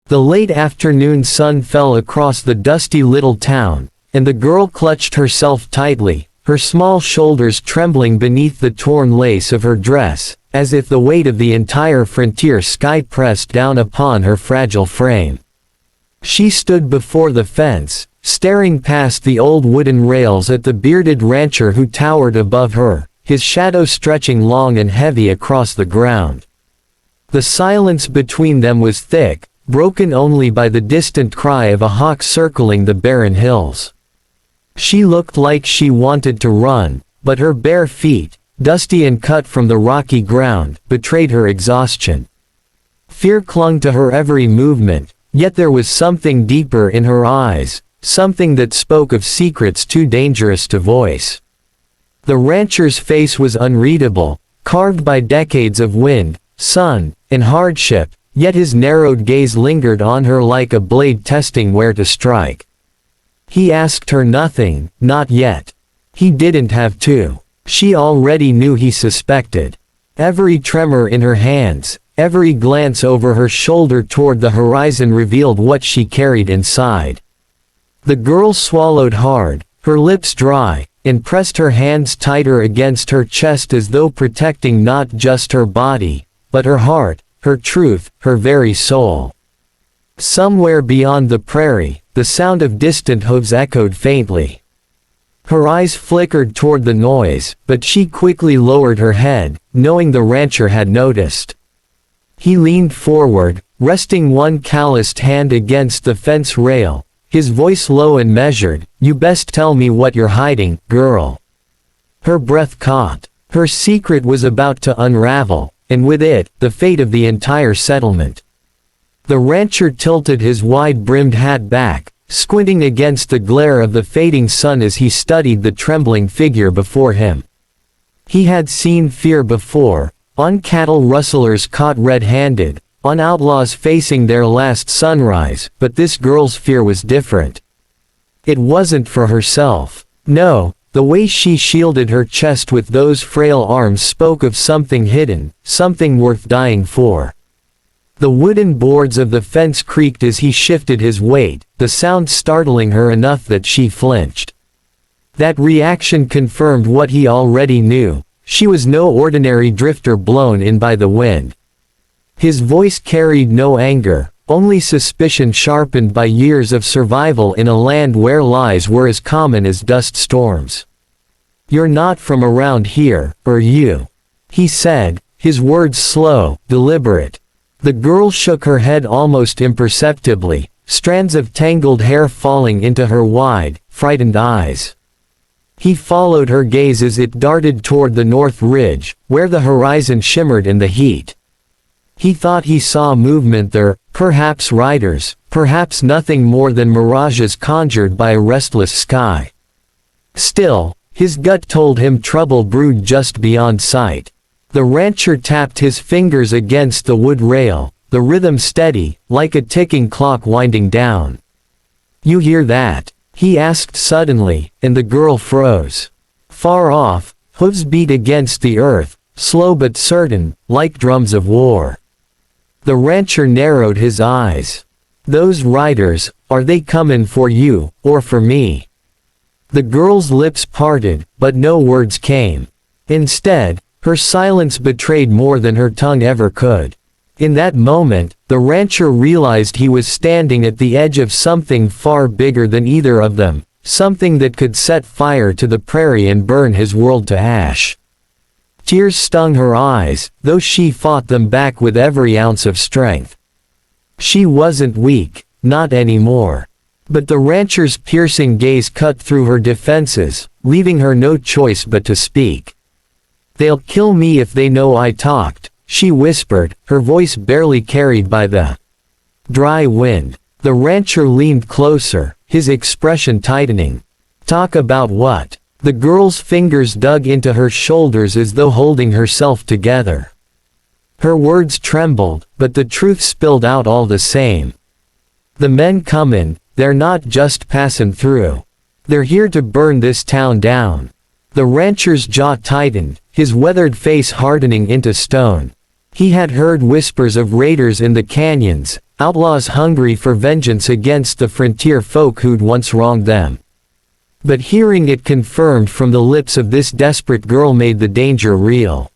The late afternoon sun fell across the dusty little town, and the girl clutched herself tightly, her small shoulders trembling beneath the torn lace of her dress, as if the weight of the entire frontier sky pressed down upon her fragile frame. She stood before the fence, staring past the old wooden rails at the bearded rancher who towered above her, his shadow stretching long and heavy across the ground. The silence between them was thick, broken only by the distant cry of a hawk circling the barren hills. She looked like she wanted to run, but her bare feet, dusty and cut from the rocky ground, betrayed her exhaustion. Fear clung to her every movement, yet there was something deeper in her eyes, something that spoke of secrets too dangerous to voice. The rancher's face was unreadable, carved by decades of wind, sun, and hardship, yet his narrowed gaze lingered on her like a blade testing where to strike. He asked her nothing, not yet. He didn't have to. She already knew he suspected. Every tremor in her hands, every glance over her shoulder toward the horizon revealed what she carried inside. The girl swallowed hard, her lips dry, and pressed her hands tighter against her chest as though protecting not just her body, but her heart, her truth, her very soul. Somewhere beyond the prairie, the sound of distant hooves echoed faintly. Her eyes flickered toward the noise, but she quickly lowered her head, knowing the rancher had noticed. He leaned forward, resting one calloused hand against the fence rail, his voice low and measured. "You best tell me what you're hiding, girl." Her breath caught. Her secret was about to unravel, and with it, the fate of the entire settlement. The rancher tilted his wide-brimmed hat back, squinting against the glare of the fading sun as he studied the trembling figure before him. He had seen fear before, on cattle rustlers caught red-handed, on outlaws facing their last sunrise, but this girl's fear was different. It wasn't for herself. No, the way she shielded her chest with those frail arms spoke of something hidden, something worth dying for. The wooden boards of the fence creaked as he shifted his weight, the sound startling her enough that she flinched. That reaction confirmed what he already knew. She was no ordinary drifter blown in by the wind. His voice carried no anger, only suspicion sharpened by years of survival in a land where lies were as common as dust storms. "You're not from around here, are you?" he said, his words slow, deliberate. The girl shook her head almost imperceptibly, strands of tangled hair falling into her wide, frightened eyes. He followed her gaze as it darted toward the north ridge, where the horizon shimmered in the heat. He thought he saw movement there, perhaps riders, perhaps nothing more than mirages conjured by a restless sky. Still, his gut told him trouble brewed just beyond sight. The rancher tapped his fingers against the wood rail, the rhythm steady, like a ticking clock winding down. "You hear that?" he asked suddenly, and the girl froze. Far off, hooves beat against the earth, slow but certain, like drums of war. The rancher narrowed his eyes. "Those riders, are they comin' for you, or for me?" The girl's lips parted, but no words came. Instead, her silence betrayed more than her tongue ever could. In that moment, the rancher realized he was standing at the edge of something far bigger than either of them, something that could set fire to the prairie and burn his world to ash. Tears stung her eyes, though she fought them back with every ounce of strength. She wasn't weak, not anymore. But the rancher's piercing gaze cut through her defenses, leaving her no choice but to speak. "They'll kill me if they know I talked," she whispered, her voice barely carried by the dry wind. The rancher leaned closer, his expression tightening. "Talk about what?" The girl's fingers dug into her shoulders as though holding herself together. Her words trembled, but the truth spilled out all the same. "The men comin', they're not just passin' through. They're here to burn this town down." The rancher's jaw tightened, his weathered face hardening into stone. He had heard whispers of raiders in the canyons, outlaws hungry for vengeance against the frontier folk who'd once wronged them. But hearing it confirmed from the lips of this desperate girl made the danger real.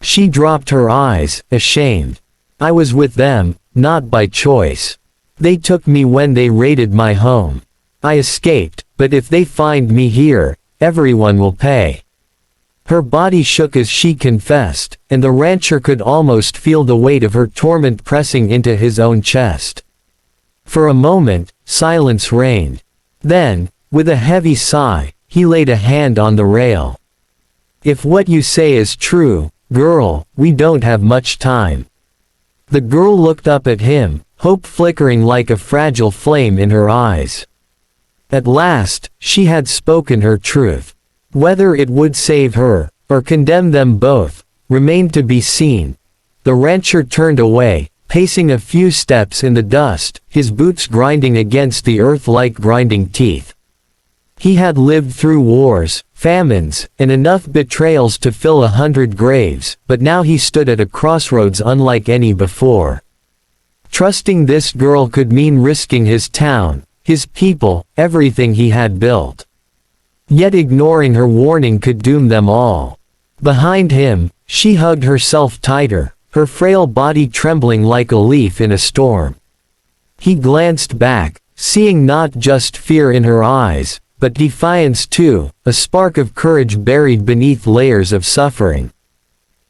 She dropped her eyes, ashamed. I was with them, not by choice. They took me when they raided my home. I escaped, but if they find me here, everyone will pay. Her body shook as she confessed, and the rancher could almost feel the weight of her torment pressing into his own chest. For a moment, silence reigned. Then, with a heavy sigh, he laid a hand on the rail. If what you say is true, girl, we don't have much time. The girl looked up at him, hope flickering like a fragile flame in her eyes. At last, she had spoken her truth. Whether it would save her, or condemn them both, remained to be seen. The rancher turned away, pacing a few steps in the dust, his boots grinding against the earth like grinding teeth. He had lived through wars, famines, and enough betrayals to fill 100 graves, but now he stood at a crossroads unlike any before. Trusting this girl could mean risking his town, his people, everything he had built. Yet ignoring her warning could doom them all. Behind him, she hugged herself tighter, her frail body trembling like a leaf in a storm. He glanced back, seeing not just fear in her eyes, but defiance too, a spark of courage buried beneath layers of suffering.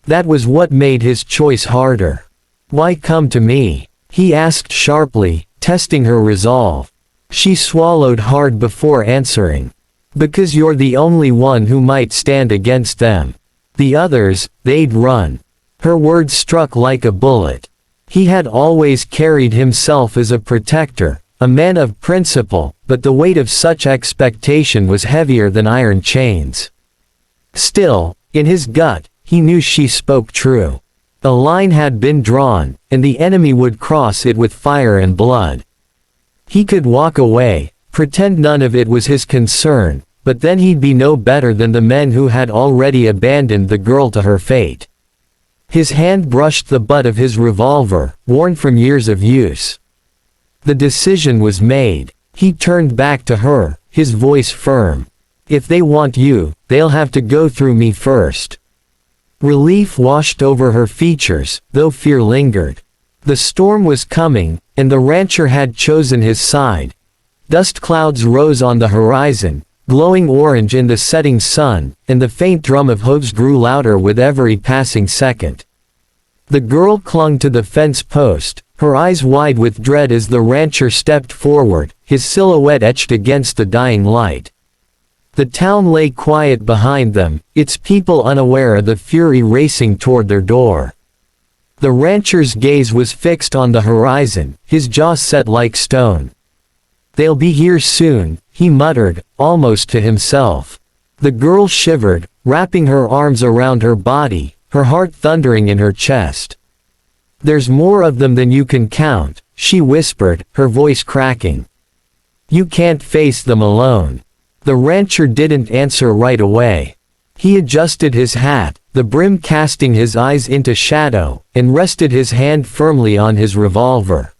That was what made his choice harder. Why come to me? He asked sharply, testing her resolve. She swallowed hard before answering. Because you're the only one who might stand against them. The others, they'd run. Her words struck like a bullet. He had always carried himself as a protector, a man of principle, but the weight of such expectation was heavier than iron chains. Still, in his gut, he knew she spoke true. A line had been drawn, and the enemy would cross it with fire and blood. He could walk away, pretend none of it was his concern, but then he'd be no better than the men who had already abandoned the girl to her fate. His hand brushed the butt of his revolver, worn from years of use. The decision was made. He turned back to her, his voice firm. If they want you, they'll have to go through me first. Relief washed over her features, though fear lingered. The storm was coming, and the rancher had chosen his side. Dust clouds rose on the horizon, glowing orange in the setting sun, and the faint drum of hooves grew louder with every passing second. The girl clung to the fence post, her eyes wide with dread as the rancher stepped forward, his silhouette etched against the dying light. The town lay quiet behind them, its people unaware of the fury racing toward their door. The rancher's gaze was fixed on the horizon, his jaw set like stone. They'll be here soon, he muttered, almost to himself. The girl shivered, wrapping her arms around her body, her heart thundering in her chest. There's more of them than you can count, she whispered, her voice cracking. You can't face them alone. The rancher didn't answer right away. He adjusted his hat, the brim casting his eyes into shadow, and rested his hand firmly on his revolver.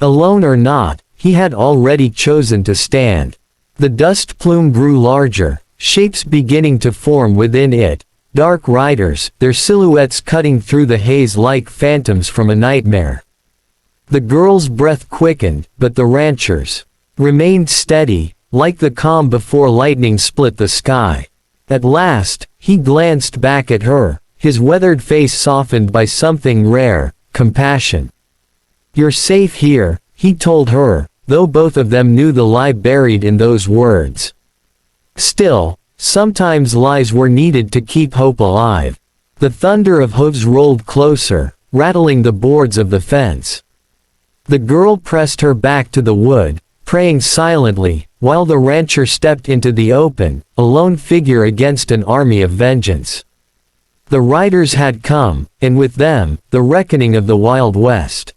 Alone or not, he had already chosen to stand. The dust plume grew larger, shapes beginning to form within it, dark riders, their silhouettes cutting through the haze like phantoms from a nightmare. The girl's breath quickened, but the rancher's remained steady, like the calm before lightning split the sky. At last, he glanced back at her, his weathered face softened by something rare, compassion. You're safe here, he told her, though both of them knew the lie buried in those words. Still, sometimes lies were needed to keep hope alive. The thunder of hooves rolled closer, rattling the boards of the fence. The girl pressed her back to the wood, praying silently, while the rancher stepped into the open, a lone figure against an army of vengeance. The riders had come, and with them, the reckoning of the Wild West.